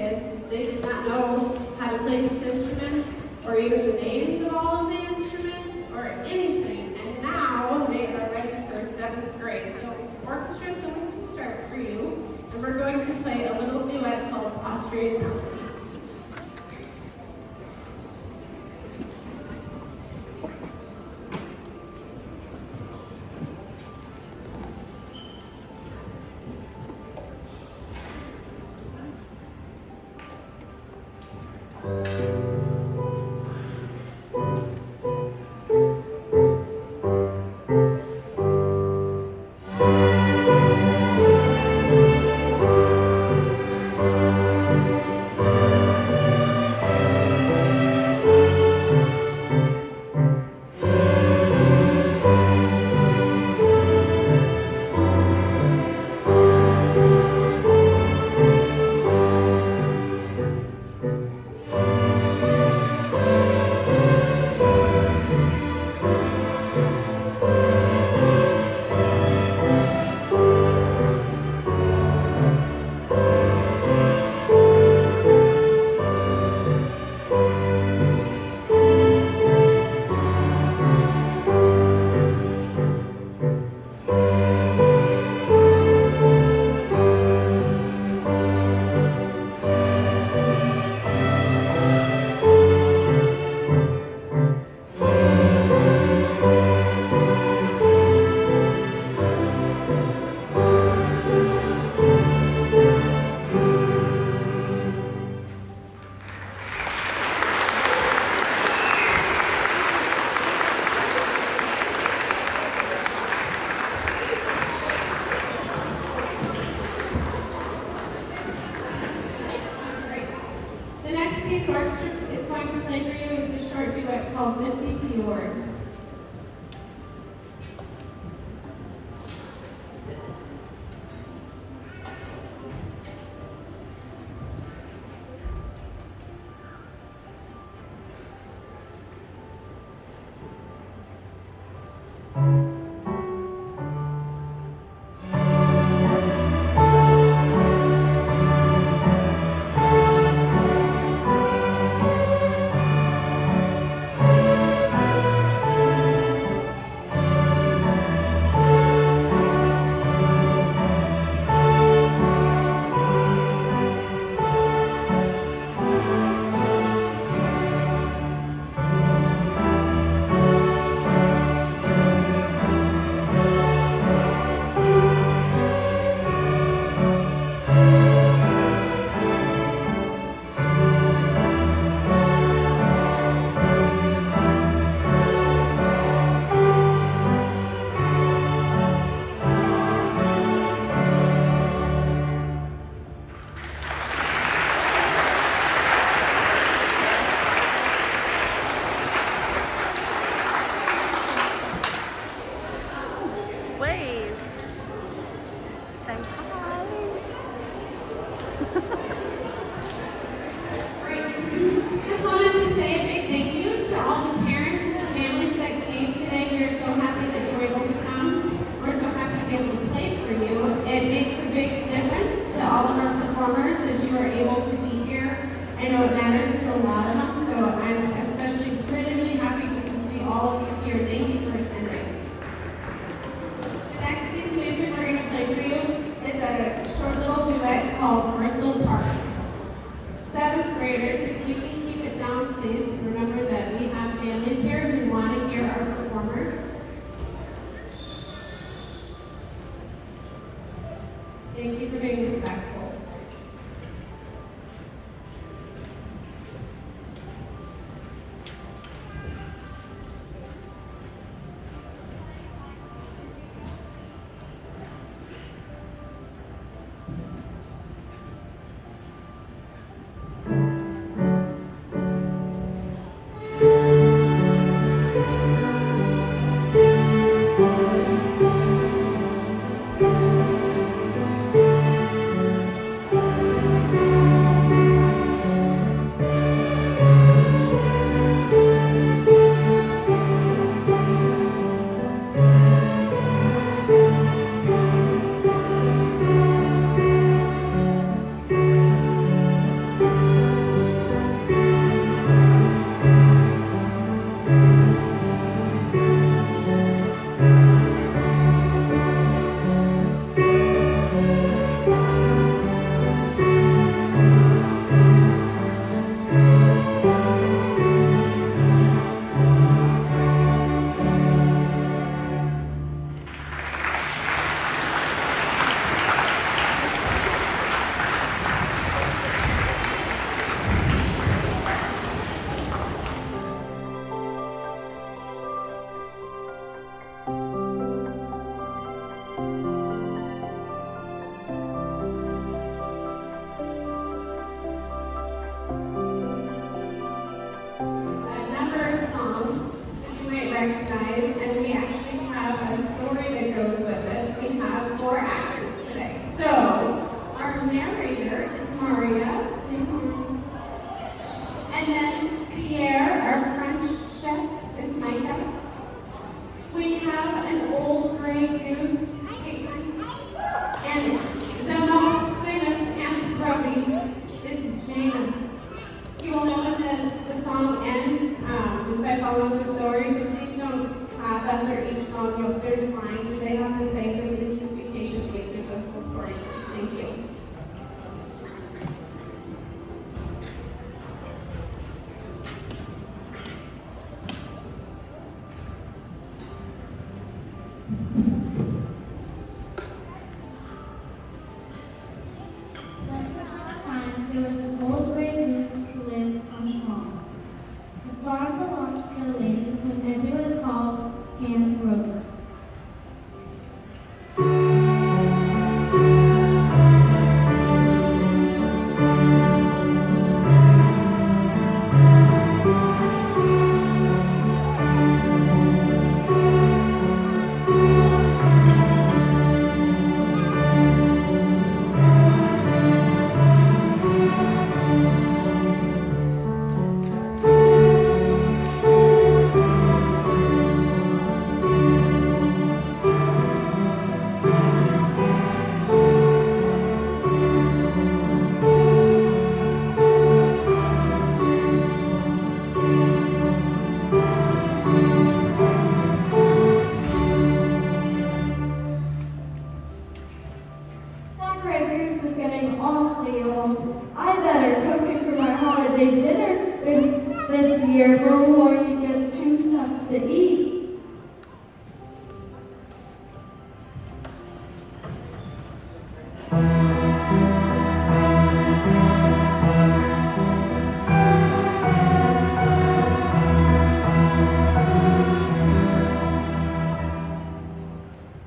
kids, they did not know how to play these instruments or even the names of all of the instruments or anything. And now they are ready for 7th grade. So orchestra is going to start for you, and we're going to play a little duet called Austrian Melody. The next piece orchestra is going to play for you is a short duet called Misty Fjord. Just wanted to say a big thank you to all the parents and the families that came today. We are so happy that you were able to come. We're so happy to be able to play for you. It makes a big difference to all of our performers that you are able to be here. I know it matters to a lot of them, so I'm especially really happy just to see all of you here. Thank you for attending. The next piece of music we're going to play for you is a short little duet called Bristol Park. 7th graders, if you can keep it down, please. Remember that we have families here who want to hear our performers. Thank you for being respectful. is getting awfully old. I better cook him for my holiday dinner this year before he gets too tough to eat.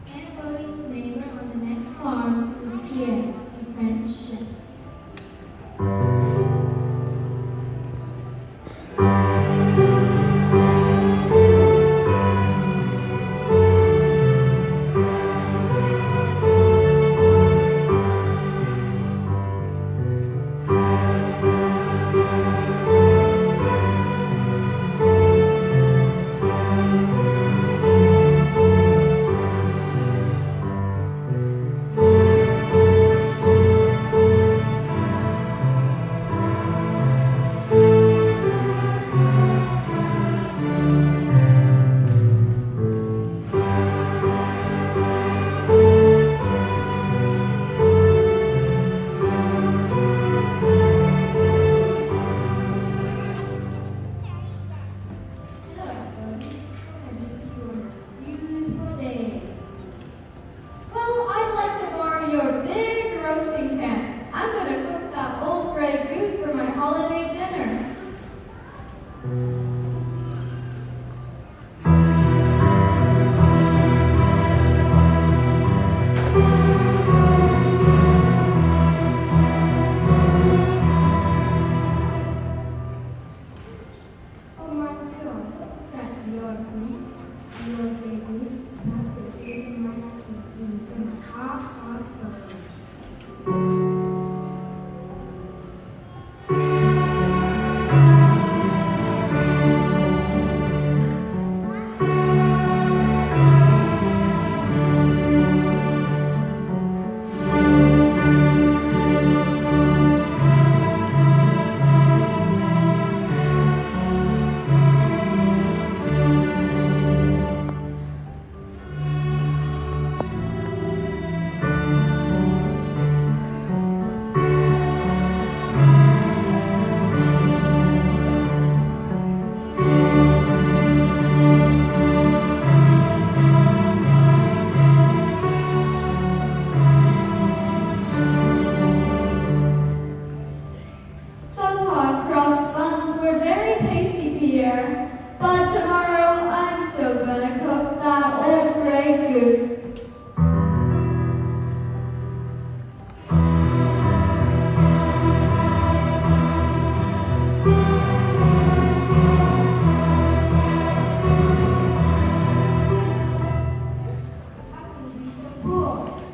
Anna Bodie's neighbor on the next farm was Pierre, the French chef. Hello, Bodie. Beautiful day. Well, I'd like to borrow your big roasting pan. I'm going to cook that old gray goose for my holiday dinner. Oh my God, that's your meat, your babies, that's the season my cookies and hot spoons. Those hot cross buns were very tasty, Pierre. But tomorrow I'm still gonna cook that old gray goose. How can you be so cool?